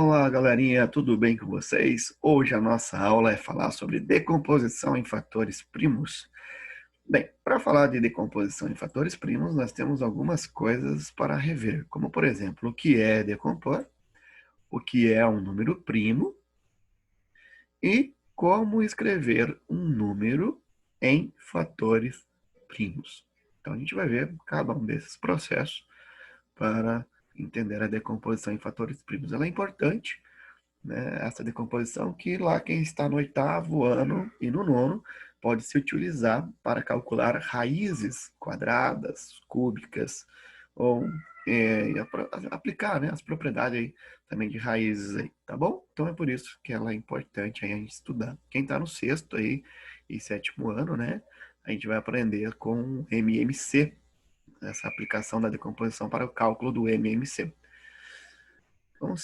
Olá, galerinha, tudo bem com vocês? Hoje a nossa aula é falar sobre decomposição em fatores primos. Bem, para falar de decomposição em fatores primos, nós temos algumas coisas para rever, como por exemplo, o que é decompor, o que é um número primo e como escrever um número em fatores primos. Então a gente vai ver cada um desses processos para entender a decomposição em fatores primos. Ela é importante, né, essa decomposição que lá quem está no oitavo ano e no nono pode se utilizar para calcular raízes quadradas, cúbicas, ou aplicar, né, as propriedades aí, também de raízes aí, tá bom? Então é por isso que ela é importante aí a gente estudar. Quem está no sexto aí e sétimo ano, né, a gente vai aprender com MMC, essa aplicação da decomposição para o cálculo do MMC. Então,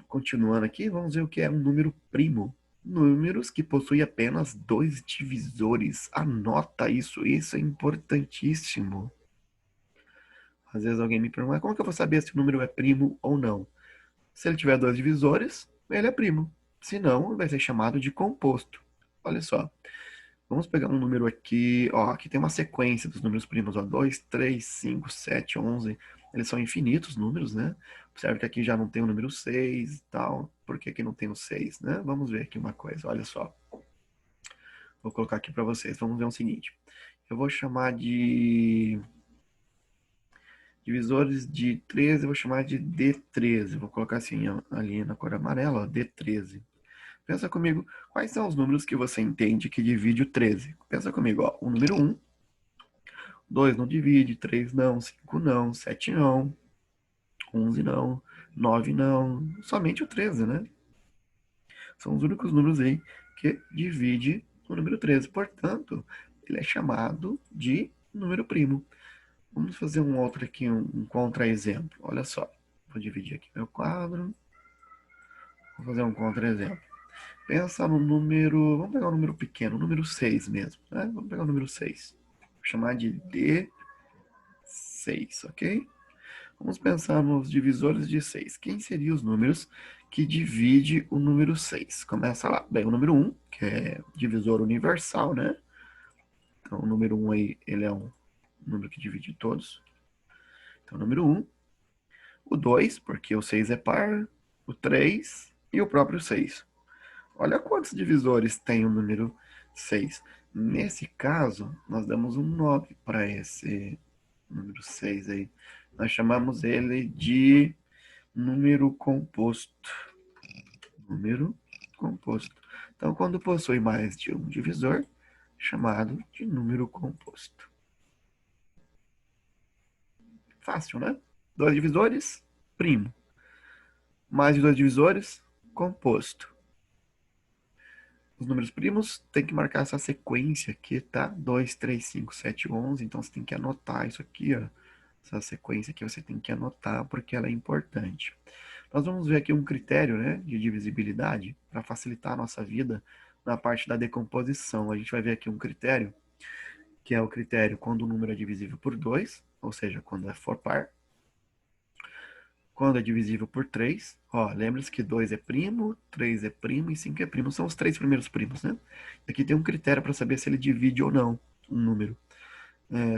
continuando aqui, vamos ver o que é um número primo. Números que possuem apenas dois divisores. Anota isso, isso é importantíssimo. Às vezes alguém me pergunta, como que eu vou saber se o número é primo ou não? Se ele tiver dois divisores, ele é primo. Se não, vai ser chamado de composto. Olha só, vamos pegar um número aqui, ó, aqui tem uma sequência dos números primos, ó, 2, 3, 5, 7, 11. Eles são infinitos números, né? Observe que aqui já não tem o número 6 e tal. Por que aqui não tem o 6, né? Vamos ver aqui uma coisa, olha só. Vou colocar aqui para vocês, vamos ver o seguinte. Eu vou chamar de divisores de 13, eu vou chamar de D13. Vou colocar assim, ó, ali na cor amarela, ó, D13. Pensa comigo, quais são os números que você entende que divide o 13? Pensa comigo, ó, o número 1, 2 não divide, 3 não, 5 não, 7 não, 11 não, 9 não, somente o 13, né? São os únicos números aí que divide o número 13. Portanto, ele é chamado de número primo. Vamos fazer um outro aqui, um contra-exemplo. Olha só, vou dividir aqui meu quadro. Vou fazer um contra-exemplo. Pensa no número, vamos pegar um número pequeno, o número 6 mesmo, né? Vamos pegar o número 6. Vou chamar de D6, ok? Vamos pensar nos divisores de 6. Quem seriam os números que divide o número 6? Começa lá. Bem, o número 1, que é divisor universal, né? Então, o número 1 aí, ele é um número que divide todos. Então, o número 1. O 2, porque o 6 é par. O 3 e o próprio 6. Olha quantos divisores tem o número 6. Nesse caso, nós damos um 9 para esse número 6 aí. Nós chamamos ele de número composto. Número composto. Então, quando possui mais de um divisor, chamado de número composto. Fácil, né? Dois divisores, primo. Mais de dois divisores, composto. Os números primos tem que marcar essa sequência aqui, tá? 2, 3, 5, 7, 11. Então, você tem que anotar isso aqui, ó. Essa sequência aqui você tem que anotar porque ela é importante. Nós vamos ver aqui um critério, né, de divisibilidade para facilitar a nossa vida na parte da decomposição. A gente vai ver aqui um critério, que é o critério quando o número é divisível por 2, ou seja, quando é for par. Quando é divisível por 3, ó, lembre-se que 2 é primo, 3 é primo e 5 é primo. São os três primeiros primos, né? Aqui tem um critério para saber se ele divide ou não um número.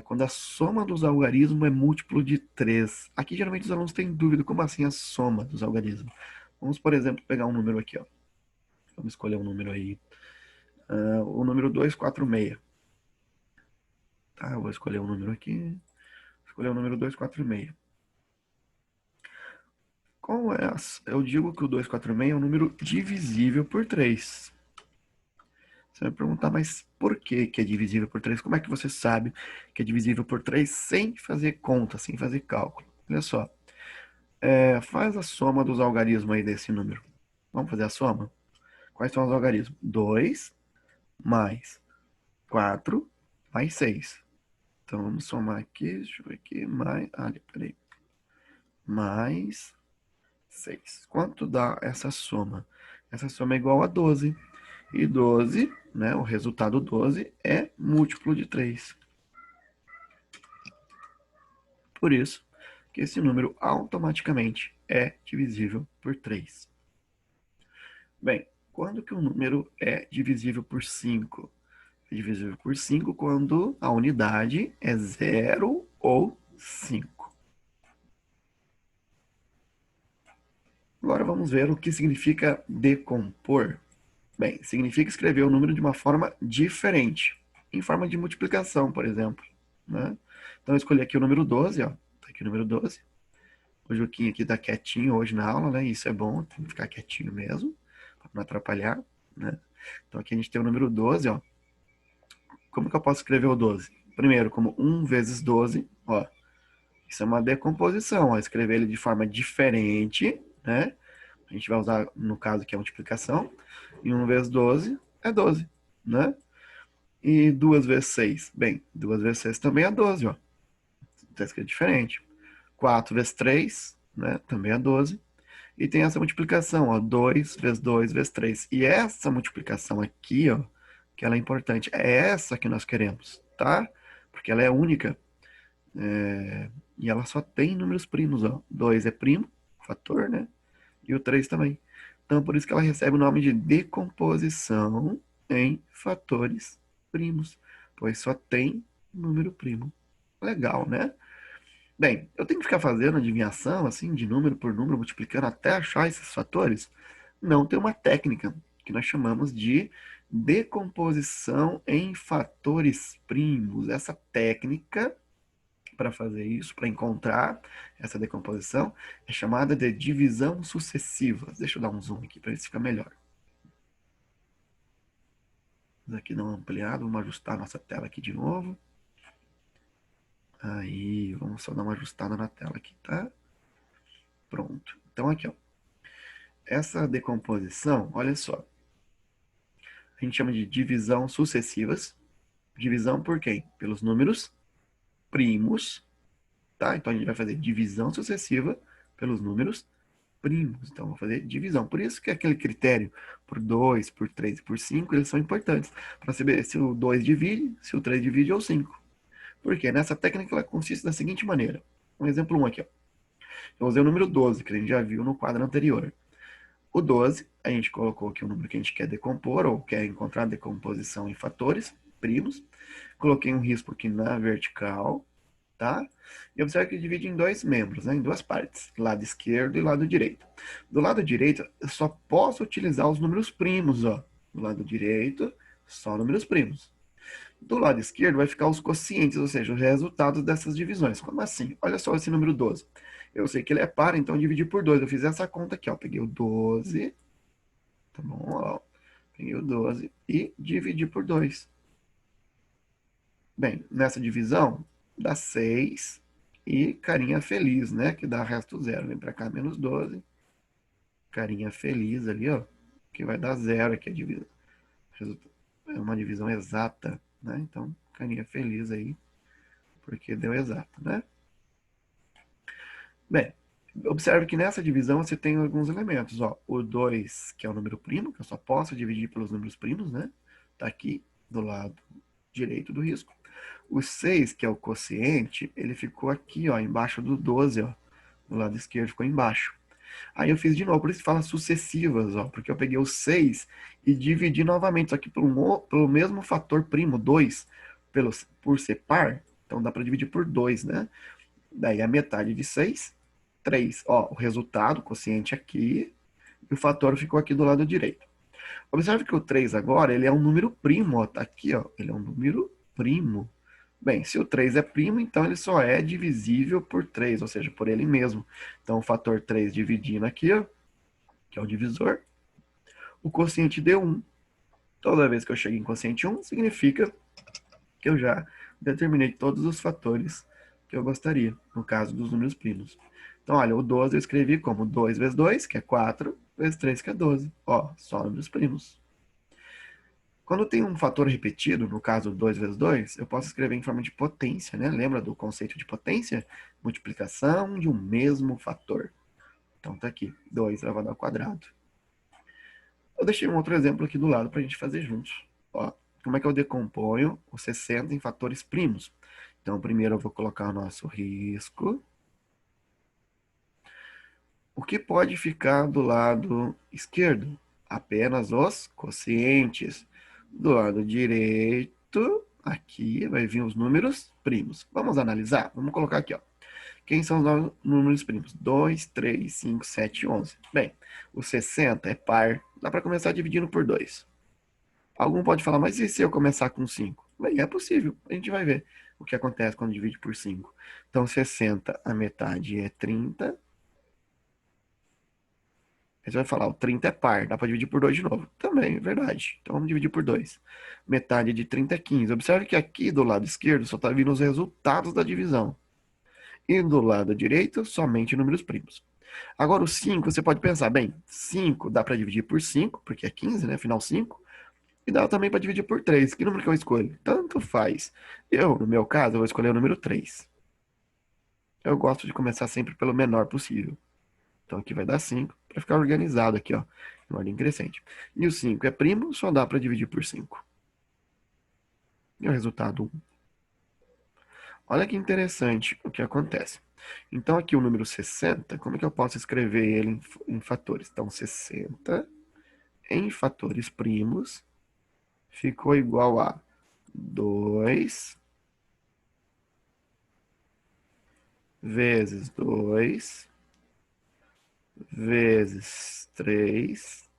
Quando a soma dos algarismos é múltiplo de 3. Aqui geralmente os alunos têm dúvida, como assim a soma dos algarismos? Vamos, por exemplo, pegar um número aqui, ó. Vamos escolher um número aí. O número 246. Tá, eu vou escolher um número aqui. Vou escolher o número 246. Qual é? Eu digo que o 246 é um número divisível por 3. Você vai perguntar, mas por que que é divisível por 3? Como é que você sabe que é divisível por 3 sem fazer conta, sem fazer cálculo? Olha só. Faz a soma dos algarismos aí desse número. Vamos fazer a soma? Quais são os algarismos? 2 mais 4 mais 6. Então vamos somar aqui, deixa eu ver aqui, mais. Peraí. Mais 6. Quanto dá essa soma? Essa soma é igual a 12. E 12, né, o resultado 12 é múltiplo de 3. Por isso que esse número automaticamente é divisível por 3. Bem, quando que um número é divisível por 5? É divisível por 5 quando a unidade é 0 ou 5. Agora vamos ver o que significa decompor. Bem, significa escrever o número de uma forma diferente, em forma de multiplicação, por exemplo, né? Então eu escolhi aqui o número 12, ó. Tá aqui o número 12. O Juquinha aqui tá quietinho hoje na aula, né? Isso é bom, tem que ficar quietinho mesmo, para não atrapalhar, né? Então aqui a gente tem o número 12, ó. Como que eu posso escrever o 12? Primeiro, como 1 vezes 12, ó. Isso é uma decomposição, ó. Escrever ele de forma diferente, né? A gente vai usar, no caso, que é multiplicação. E 1 vezes 12 é 12, né? E 2 vezes 6? Bem, 2 vezes 6 também é 12, ó. Está escrito diferente. 4 vezes 3, né? Também é 12. E tem essa multiplicação, ó. 2 vezes 2 vezes 3. E essa multiplicação aqui, ó, que ela é importante, é essa que nós queremos, tá? Porque ela é única. E ela só tem números primos, ó. 2 é primo, fator, né? E o 3 também. Então, por isso que ela recebe o nome de decomposição em fatores primos, pois só tem número primo. Legal, né? Bem, eu tenho que ficar fazendo adivinhação, assim, de número por número, multiplicando até achar esses fatores? Não, tem uma técnica que nós chamamos de decomposição em fatores primos. Essa técnica, para fazer isso, para encontrar essa decomposição, é chamada de divisão sucessiva. Deixa eu dar um zoom aqui para ver se fica melhor. Vamos aqui dar uma ampliada, vamos ajustar a nossa tela aqui de novo. Aí, vamos só dar uma ajustada na tela aqui, tá? Pronto. Então aqui, ó. Essa decomposição, olha só, a gente chama de divisão sucessivas. Divisão por quem? Pelos números primos, tá? Então a gente vai fazer divisão sucessiva pelos números primos. Então, vou fazer divisão. Por isso que aquele critério por 2, por 3 e por 5, eles são importantes. Para saber se o 2 divide, se o 3 divide ou 5. Por quê? Nessa técnica ela consiste da seguinte maneira. Um exemplo 1 aqui, ó. Eu usei o número 12, que a gente já viu no quadro anterior. O 12, a gente colocou aqui o número que a gente quer decompor, ou quer encontrar decomposição em fatores primos. Coloquei um risco aqui na vertical, tá? E observe que ele divide em dois membros, né? Em duas partes, lado esquerdo e lado direito. Do lado direito, eu só posso utilizar os números primos, ó. Do lado direito, só números primos. Do lado esquerdo vai ficar os quocientes, ou seja, os resultados dessas divisões. Como assim? Olha só esse número 12. Eu sei que ele é par, então eu dividi por 2. Eu fiz essa conta aqui, ó. Peguei o 12, tá bom? Ó. Peguei o 12 e dividi por 2. Bem, nessa divisão, dá 6 e carinha feliz, né? Que dá resto zero. Vem pra cá, menos 12. Carinha feliz ali, ó. Que vai dar zero aqui a divisão. É uma divisão exata, né? Então, carinha feliz aí, porque deu exato, né? Bem, observe que nessa divisão você tem alguns elementos, ó. O 2, que é o número primo, que eu só posso dividir pelos números primos, né? Tá aqui do lado direito do risco. O 6, que é o quociente, ele ficou aqui, ó, embaixo do 12, ó. Do lado esquerdo ficou embaixo. Aí eu fiz de novo, por isso que fala sucessivas, ó, porque eu peguei o 6 e dividi novamente, só que pelo mesmo fator primo, 2, por ser par, então dá para dividir por 2, né? Daí a metade de 6, 3. Ó, o resultado, o quociente aqui, e o fator ficou aqui do lado direito. Observe que o 3 agora, ele é um número primo, ó, tá aqui, ó, ele é um número primo. Bem, se o 3 é primo, então ele só é divisível por 3, ou seja, por ele mesmo. Então, o fator 3 dividindo aqui, ó, que é o divisor, o quociente deu 1. Toda vez que eu chego em quociente 1, significa que eu já determinei todos os fatores que eu gostaria, no caso dos números primos. Então, olha, o 12 eu escrevi como 2 vezes 2, que é 4, vezes 3, que é 12. Ó, só números primos. Quando tem um fator repetido, no caso 2 vezes 2, eu posso escrever em forma de potência, né? Lembra do conceito de potência? Multiplicação de um mesmo fator. Então tá aqui, 2 elevado ao quadrado. Eu deixei um outro exemplo aqui do lado para a gente fazer juntos. Ó, como é que eu decomponho o 60 em fatores primos? Então, primeiro eu vou colocar o nosso risco. O que pode ficar do lado esquerdo? apenas os quocientes. Do lado direito, aqui vai vir os números primos. Vamos analisar? Vamos colocar aqui, ó. Quem são os números primos? 2, 3, 5, 7 e 11. Bem, o 60 é par. Dá para começar dividindo por 2. Algum pode falar, mas e se eu começar com 5? Bem, é possível. A gente vai ver o que acontece quando divide por 5. Então, 60, a metade é 30. Aí você vai falar, o 30 é par, dá para dividir por 2 de novo. Também, é verdade. Então, vamos dividir por 2. Metade de 30 é 15. Observe que aqui do lado esquerdo só está vindo os resultados da divisão. E do lado direito, somente números primos. Agora, o 5, você pode pensar, bem, 5 dá para dividir por 5, porque é 15, né? Final 5. E dá também para dividir por 3. Que número que eu escolho? Tanto faz. Eu, no meu caso, eu vou escolher o número 3. Eu gosto de começar sempre pelo menor possível. Então aqui vai dar 5, para ficar organizado aqui, ó, em ordem crescente. E o 5 é primo, só dá para dividir por 5. E o resultado 1. Olha que interessante o que acontece. Então aqui o número 60, como é que eu posso escrever ele em fatores? Então 60 em fatores primos ficou igual a 2 vezes 2 vezes 3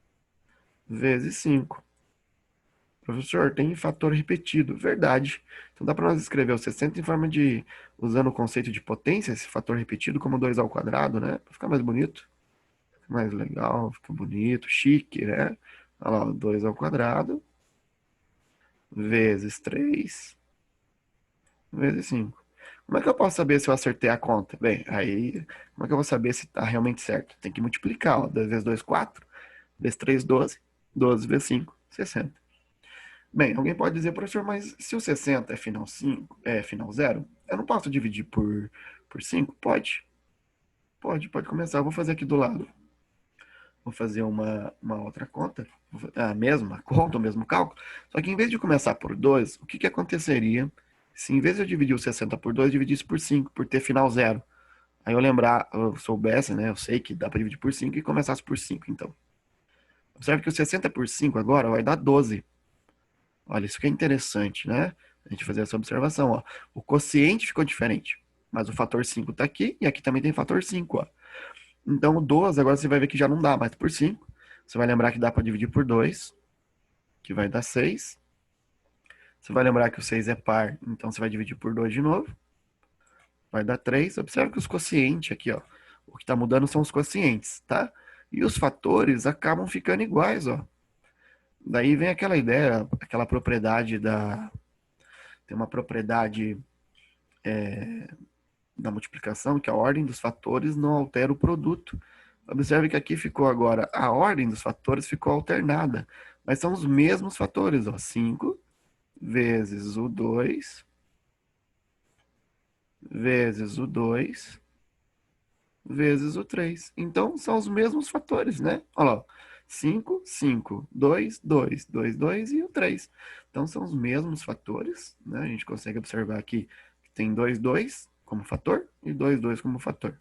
vezes 5. Professor, tem fator repetido. Verdade. Então dá para nós escrever o 60 em forma de, usando o conceito de potência, esse fator repetido, como 2 ao quadrado, né? Para ficar mais bonito, fica mais legal, fica bonito, chique, né? Olha lá, 2 ao quadrado, vezes 3, vezes 5. Como é que eu posso saber se eu acertei a conta? Bem, aí, como é que eu vou saber se está realmente certo? Tem que multiplicar, ó. 2 vezes 2, 4. Vezes 3, 12. 12 vezes 5, 60. Bem, alguém pode dizer, professor, mas se o 60 é final 5, é final 0, eu não posso dividir por 5? Pode. Pode começar. Eu vou fazer aqui do lado. Vou fazer uma outra conta, a mesma conta, o mesmo cálculo. Só que em vez de começar por 2, o que, que aconteceria se em vez de eu dividir o 60 por 2, eu dividisse por 5, por ter final 0? Aí eu soubesse, né? Eu sei que dá para dividir por 5 e começasse por 5, então. Observe que o 60 por 5 agora vai dar 12. Olha, isso que é interessante, né? A gente fazer essa observação, ó. O quociente ficou diferente, mas o fator 5 está aqui e aqui também tem fator 5, ó. Então, o 12 agora você vai ver que já não dá mais por 5. Você vai lembrar que dá para dividir por 2, que vai dar 6. Você vai lembrar que o 6 é par, então você vai dividir por 2 de novo. Vai dar 3. Observe que os quocientes aqui, ó. O que está mudando são os quocientes, tá? E os fatores acabam ficando iguais, ó. Daí vem aquela ideia, aquela propriedade da... Tem uma propriedade da multiplicação, que a ordem dos fatores não altera o produto. Observe que aqui ficou agora, a ordem dos fatores ficou alternada, mas são os mesmos fatores, ó, 5 vezes o 2, vezes o 2, vezes o 3. Então, são os mesmos fatores, né? Olha lá, 5, 5, 2, 2, 2, 2 e o 3. Então, são os mesmos fatores, né? A gente consegue observar aqui que tem 2, 2 como fator e 2, 2 como fator.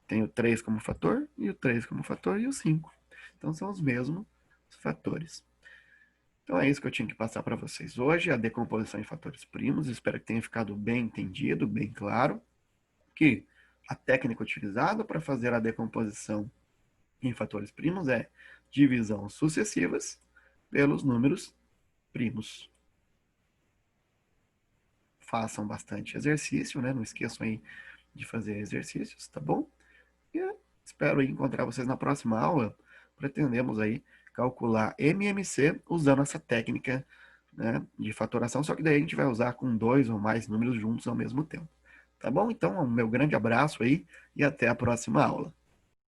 Tem o 3 como fator, e o 3 como fator, e o 5. Então, são os mesmos fatores. Então, é isso que eu tinha que passar para vocês hoje, a decomposição em fatores primos. Espero que tenha ficado bem entendido, bem claro, que a técnica utilizada para fazer a decomposição em fatores primos é divisão sucessivas pelos números primos. Façam bastante exercício, né? Não esqueçam aí de fazer exercícios, tá bom? E espero encontrar vocês na próxima aula. Pretendemos aí calcular MMC usando essa técnica, né, de fatoração, só que daí a gente vai usar com 2 ou mais números juntos ao mesmo tempo. Tá bom? Então, um meu grande abraço aí e até a próxima aula.